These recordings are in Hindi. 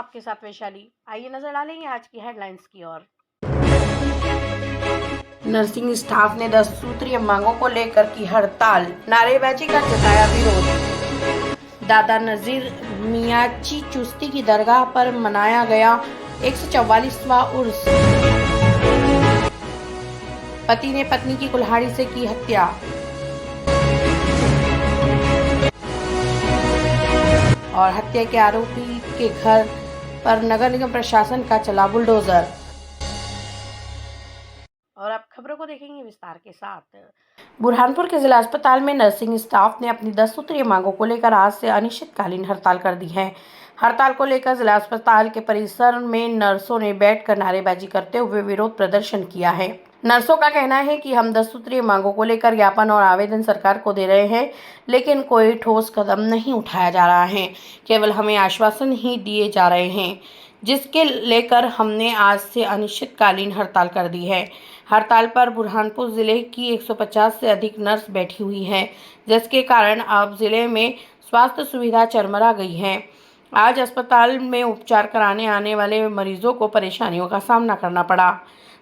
आपके साथ वैशाली। आइए नजर डालेंगे आज की हेडलाइंस की ओर। नर्सिंग स्टाफ ने 10 सूत्रीय मांगों को लेकर की हड़ताल, नारेबाजी का जताया विरोध। दादा नजीर मियाची चुश्ती की दरगाह पर मनाया गया 144वां उर्स। पति ने पत्नी की कुल्हाड़ी से की हत्या। और हत्या के आरोपी के घर पर नगर निगम प्रशासन का चला बुलडोजर। और अब खबरों को देखेंगे विस्तार के साथ। बुरहानपुर के जिला अस्पताल में नर्सिंग स्टाफ ने अपनी 10 सूत्रीय मांगों को लेकर आज से अनिश्चितकालीन हड़ताल कर दी है। हड़ताल को लेकर जिला अस्पताल के परिसर में नर्सों ने बैठकर नारेबाजी करते हुए विरोध प्रदर्शन किया है। नर्सों का कहना है कि हम 10 सूत्रीय मांगों को लेकर ज्ञापन और आवेदन सरकार को दे रहे हैं, लेकिन कोई ठोस कदम नहीं उठाया जा रहा है। केवल हमें आश्वासन ही दिए जा रहे हैं, जिसके लेकर हमने आज से अनिश्चितकालीन हड़ताल कर दी है। हड़ताल पर बुरहानपुर जिले की 150 से अधिक नर्स बैठी हुई हैं, जिसके कारण अब जिले में स्वास्थ्य सुविधा चरमरा गई है। आज अस्पताल में उपचार कराने आने वाले मरीजों को परेशानियों का सामना करना पड़ा।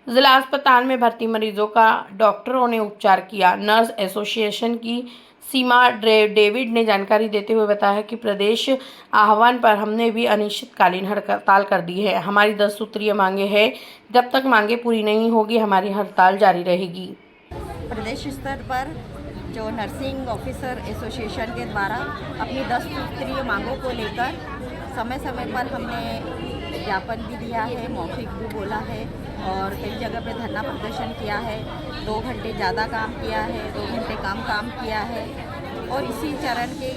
जिला अस्पताल में भर्ती मरीजों का डॉक्टरों ने उपचार किया। नर्स एसोसिएशन की सीमा डेविड ने जानकारी देते हुए बताया कि प्रदेश आह्वान पर हमने भी अनिश्चितकालीन हड़ताल कर दी है। हमारी 10 सूत्रीय मांगे हैं, जब तक मांगे पूरी नहीं होगी हमारी हड़ताल जारी रहेगी। प्रदेश स्तर पर जो नर्सिंग ऑफिसर एसोसिएशन के द्वारा अपनी 10 सूत्रीय मांगों को लेकर समय समय पर हमने ज्ञापन भी दिया है, मौखिक भी बोला है और कई जगह पे धरना प्रदर्शन किया है। 2 घंटे ज़्यादा काम किया है, 2 घंटे काम किया है और इसी चरण के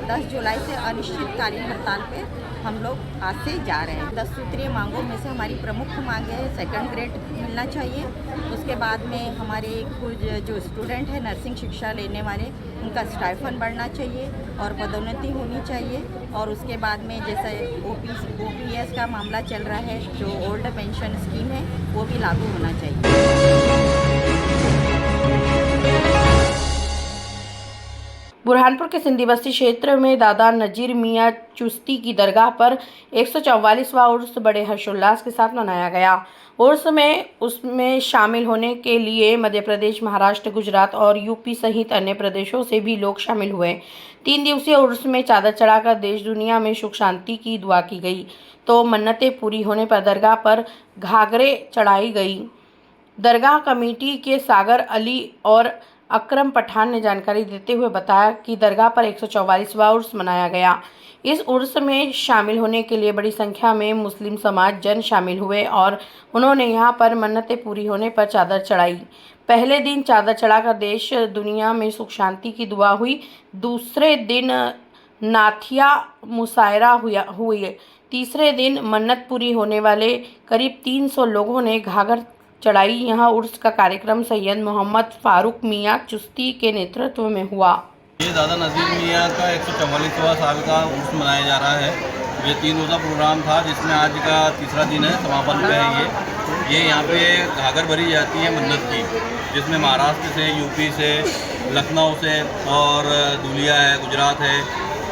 10 जुलाई से अनिश्चितकालीन हड़ताल पे हम लोग आज से जा रहे हैं। 10 सूत्रीय मांगों में से हमारी प्रमुख मांगे है 2nd ग्रेड मिलना चाहिए। उसके बाद में हमारे कुछ जो स्टूडेंट है नर्सिंग शिक्षा लेने वाले उनका स्टाइफन बढ़ना चाहिए और पदोन्नति होनी चाहिए। और उसके बाद में जैसे OPS का मामला चल रहा है, जो ओल्ड पेंशन स्कीम है वो भी लागू होना चाहिए। बुरहानपुर के सिंधी बस्ती क्षेत्र में दादा नजीर मियां चुश्ती की दरगाह पर 144वां उर्स बड़े हर्षोल्लास के साथ मनाया गया। उर्स में उसमें शामिल होने के लिए मध्य प्रदेश, महाराष्ट्र, गुजरात और यूपी सहित अन्य प्रदेशों से भी लोग शामिल हुए। 3 दिवसीय उर्स में चादर चढ़ाकर देश दुनिया में सुख शांति की दुआ की गई, तो मन्नतें पूरी होने पर दरगाह पर घाघरे चढ़ाई गई। दरगाह कमेटी के सागर अली और अकरम पठान ने जानकारी देते हुए बताया कि दरगाह पर 144वां उर्स मनाया गया। इस उर्स में शामिल होने के लिए बड़ी संख्या में मुस्लिम समाज जन शामिल हुए और उन्होंने यहां पर मन्नतें पूरी होने पर चादर चढ़ाई। पहले दिन चादर चढ़ाकर देश दुनिया में सुख शांति की दुआ हुई। दूसरे दिन नाथिया मुशायरा हुई। तीसरे दिन मन्नत पूरी होने वाले करीब 300 लोगों ने घाघर चढ़ाई। यहाँ उर्स का कार्यक्रम सैयद मोहम्मद फारूक मियां चुश्ती के नेतृत्व में हुआ। ये दादा नजीर मियां का 144वां साल का उर्स मनाया जा रहा है। ये 3 रोज़ा प्रोग्राम था, जिसमें आज का तीसरा दिन है, समापन पे है। ये यहाँ पे घाघर भरी जाती है मन्नत की, जिसमें महाराष्ट्र से, यूपी से, लखनऊ से और धुलिया है, गुजरात है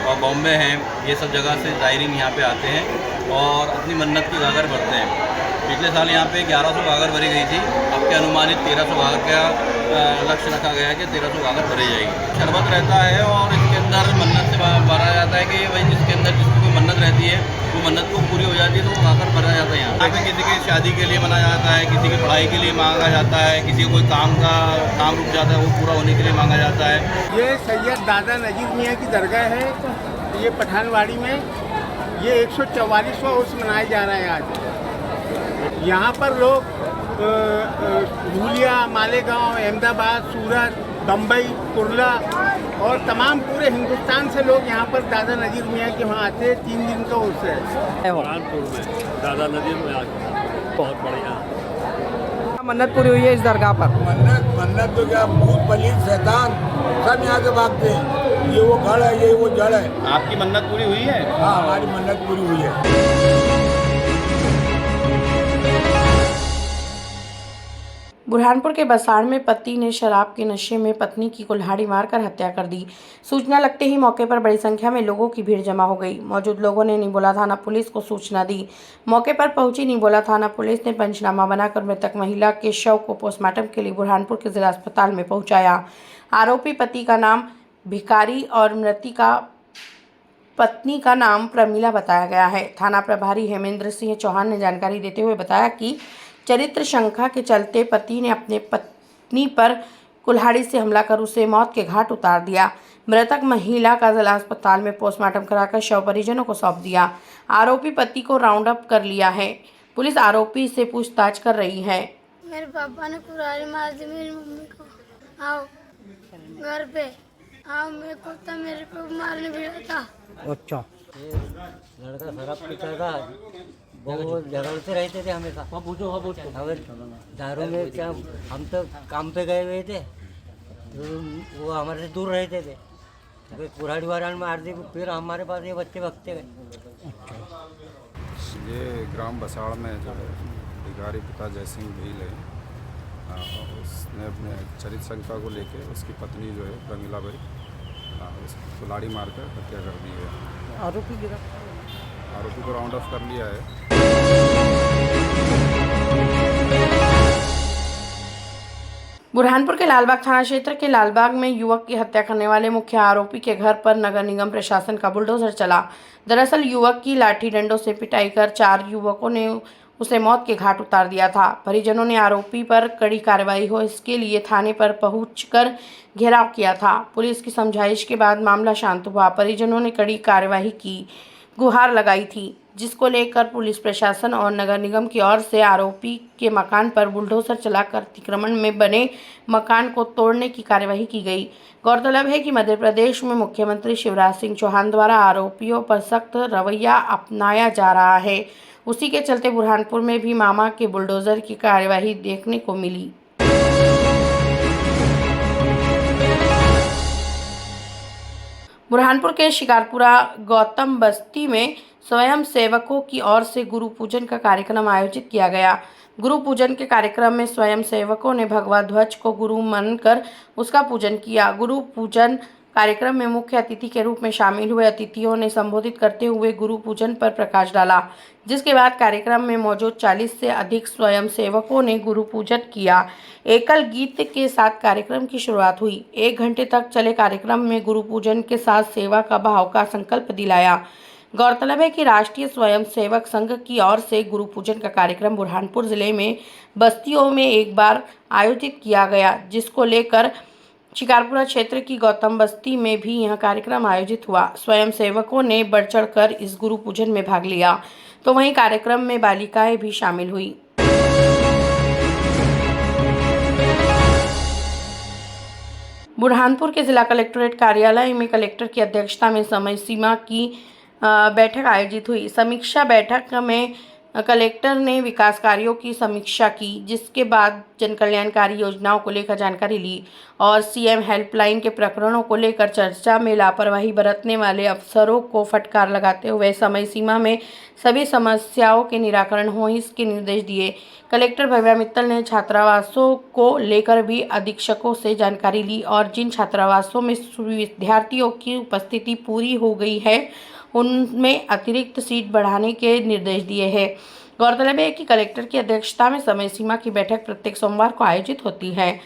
और बॉम्बे है। ये सब जगह से ज़ायरीन यहाँ पे आते हैं और अपनी मन्नत की घाघर भरते हैं। पिछले साल यहाँ पे 1100 घाघर भरी गई थी। अब के अनुमानित 1300 घाघर का लक्ष्य रखा गया है कि 1300 घाघर भरी जाएगी। शरबत रहता है और इसके अंदर मन्नत से भरा जाता है कि भाई जिसके अंदर जिसकी कोई मन्नत रहती है वो मन्नत को पूरी हो जाती है, तो वो घाघर भरा जाता है। यहाँ पे किसी की शादी के लिए मनाया जाता है, किसी की पढ़ाई के लिए मांगा जाता है, किसी को कोई काम रुक जाता है वो पूरा होने के लिए मांगा जाता है। ये सैयद दादा नजीर मियां की दरगाह है, ये पठानवाड़ी में। ये 144वां उर्स मनाया जा रहा है आज। यहाँ पर लोग धुलिया, मालेगांव, अहमदाबाद, सूरत, बम्बई, कुर्ला और तमाम पूरे हिंदुस्तान से लोग यहाँ पर दादा नजीर मियां के वहाँ आते हैं। 3 दिन का उर्स है बुरहानपुर में दादा नजीर मियां बहुत बढ़िया मन्नत पूरी हुई है इस दरगाह पर। मन्नत तो क्या, भूत पलीत शैतान सब यहाँ से भागते हैं। ये वो गढ़ है, ये वो जड़ है। आपकी मन्नत पूरी हुई है? हाँ, हमारी मन्नत पूरी हुई है। बुरहानपुर के बसाड़ में पति ने शराब के नशे में पत्नी की कुल्हाड़ी मारकर हत्या कर दी। सूचना लगते ही मौके पर बड़ी संख्या में लोगों की भीड़ जमा हो गई। मौजूद लोगों ने निबोला थाना पुलिस को सूचना दी। मौके पर पहुंची निबोला थाना पुलिस ने पंचनामा बनाकर मृतक महिला के शव को पोस्टमार्टम के लिए बुरहानपुर के जिला अस्पताल में पहुंचाया। आरोपी पति का नाम भिखारी और मृतिका पत्नी का नाम प्रमीला बताया गया है। थाना प्रभारी हेमेंद्र सिंह चौहान ने जानकारी देते हुए बताया कि चरित्र शंका के चलते पति ने अपने पत्नी पर कुल्हाड़ी से हमला कर उसे मौत के घाट उतार दिया। मृतक महिला का जिला अस्पताल में पोस्टमार्टम कराकर शव परिजनों को सौंप दिया। आरोपी पति को राउंड अप कर लिया है। पुलिस आरोपी से पूछताछ कर रही है। मेरे पापा ने कुल्हाड़ी मार दी मेरी मम्मी को। आओ घर पे आओ, मेरे को तो मेरे को मारने भिड़ा था। अच्छा, लड़का शराब पीता था, बहुत झगड़ते रहते थे हमेशा। अगर दारू में क्या, हम तो काम पे गए हुए थे तो वो हमारे से दूर रहते थे। तो कुल्हाड़ी वारान मार दी, फिर हमारे पास ये बच्चे भगते गए। ये ग्राम बसाड़ में जो है भिखारी पिता जयसिंह भील है, उसने अपने चरित्र शंका को लेके उसकी पत्नी जो है प्रमीला भाई उसको कुल्हाड़ी मारकर हत्या कर दी है। आरोपी को राउंड ऑफ कर लिया है। बुरहानपुर के लालबाग थाना क्षेत्र के लालबाग में युवक की हत्या करने वाले मुख्य आरोपी के घर पर नगर निगम प्रशासन का बुलडोजर चला। दरअसल युवक की लाठी डंडों से पिटाई कर 4 युवकों ने उसे मौत के घाट उतार दिया था। परिजनों ने आरोपी पर कड़ी कार्रवाई हो इसके लिए थाने पर पहुंचकर घेराव किया था। पुलिस की समझाइश के बाद मामला शांत हुआ। परिजनों ने कड़ी कार्रवाई की गुहार लगाई थी, जिसको लेकर पुलिस प्रशासन और नगर निगम की ओर से आरोपी के मकान पर बुलडोजर चलाकर अतिक्रमण में बने मकान को तोड़ने की कार्यवाही की गई। गौरतलब है कि मध्य प्रदेश में मुख्यमंत्री शिवराज सिंह चौहान द्वारा आरोपियों पर सख्त रवैया अपनाया जा रहा है। उसी के चलते बुरहानपुर में भी मामा के बुलडोजर की कार्यवाही देखने को मिली। बुरहानपुर के शिकारपुरा गौतम बस्ती में स्वयं सेवकों की ओर से गुरु पूजन का कार्यक्रम आयोजित किया गया। गुरु पूजन के कार्यक्रम में स्वयं सेवकों ने भगवा ध्वज को गुरु मानकर उसका पूजन किया। गुरु पूजन कार्यक्रम में मुख्य अतिथि के रूप में शामिल हुए अतिथियों ने संबोधित करते हुए गुरु पूजन पर प्रकाश डाला, जिसके बाद कार्यक्रम में मौजूद 40 से अधिक स्वयं सेवकों ने गुरु पूजन किया। एकल गीत के साथ कार्यक्रम की शुरुआत हुई। 1 घंटे तक चले कार्यक्रम में गुरु पूजन के साथ सेवा का भाव का संकल्प दिलाया। गौरतलब है कि राष्ट्रीय स्वयं सेवक संघ की ओर से गुरु पूजन का कार्यक्रम बुरहानपुर जिले में बस्तियों में एक बार आयोजित किया गया, जिसको लेकर शिकारपुरा क्षेत्र की गौतम बस्ती में भी यह कार्यक्रम आयोजित हुआ। स्वयं सेवकों ने बढ़ चढ़कर इस गुरु पूजन में भाग लिया, तो वहीं कार्यक्रम में बालिकाएं भी शामिल हुई। बुरहानपुर के जिला कलेक्ट्रेट कार्यालय में कलेक्टर की अध्यक्षता में समय सीमा की बैठक आयोजित हुई। समीक्षा बैठक में कलेक्टर ने विकास कार्यों की समीक्षा की, जिसके बाद जनकल्याणकारी योजनाओं को लेकर जानकारी ली और सीएम हेल्पलाइन के प्रकरणों को लेकर चर्चा में लापरवाही बरतने वाले अफसरों को फटकार लगाते हुए समय सीमा में सभी समस्याओं के निराकरण हो इसके निर्देश दिए। कलेक्टर भव्या मित्तल ने छात्रावासों को लेकर भी अधीक्षकों से जानकारी ली और जिन छात्रावासों में विद्यार्थियों की उपस्थिति पूरी हो गई है उनमें अतिरिक्त सीट बढ़ाने के निर्देश दिए हैं। गौरतलब है कि कलेक्टर की अध्यक्षता में समय सीमा की बैठक प्रत्येक सोमवार को आयोजित होती है।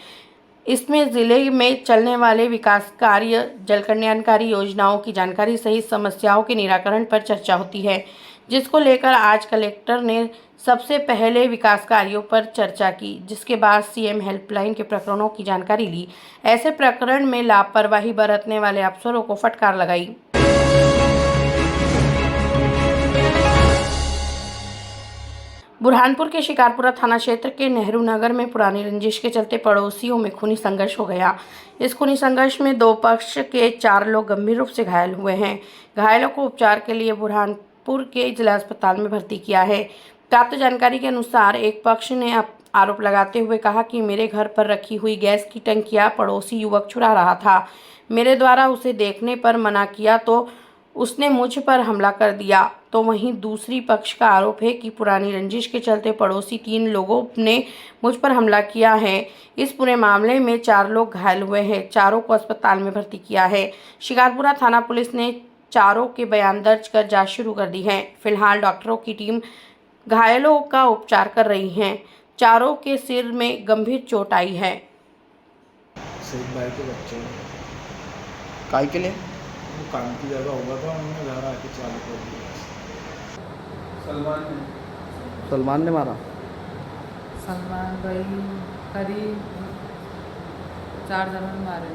इसमें जिले में चलने वाले विकास कार्य, जल कल्याणकारी योजनाओं की जानकारी सहित समस्याओं के निराकरण पर चर्चा होती है, जिसको लेकर आज कलेक्टर ने सबसे पहले विकास कार्यों पर चर्चा की, जिसके बाद सीएम हेल्पलाइन के प्रकरणों की जानकारी ली। ऐसे प्रकरण में लापरवाही बरतने वाले अफसरों को फटकार लगाई। बुरहानपुर के शिकारपुरा थाना क्षेत्र के नेहरू नगर में पुरानी रंजिश के चलते पड़ोसियों में खूनी संघर्ष हो गया। इस खूनी संघर्ष में 2 पक्ष के 4 लोग गंभीर रूप से घायल हुए हैं। घायलों को उपचार के लिए बुरहानपुर के जिला अस्पताल में भर्ती किया है। प्राप्त जानकारी के अनुसार एक पक्ष ने आरोप लगाते हुए कहा कि मेरे घर पर रखी हुई गैस की टंकियां पड़ोसी युवक चुरा रहा था। मेरे द्वारा उसे देखने पर मना किया तो उसने मुझ पर हमला कर दिया। तो वहीं दूसरी पक्ष का आरोप है कि पुरानी रंजिश के चलते पड़ोसी 3 लोगों ने मुझ पर हमला किया है। इस पूरे मामले में 4 लोग घायल हुए हैं। चारों को अस्पताल में भर्ती किया है। शिकारपुरा थाना पुलिस ने चारों के बयान दर्ज कर जांच शुरू कर दी है। फिलहाल डॉक्टरों की टीम घायलों का उपचार कर रही है। चारों के सिर में गंभीर चोट आई है। शहीद भाई के बच्चे काय के लिए वो काम की जगह होगा था, उन्होंने घर आके चालू कर दिया। सलमान ने मारा। सलमान भाई करीब 4 जन मारे।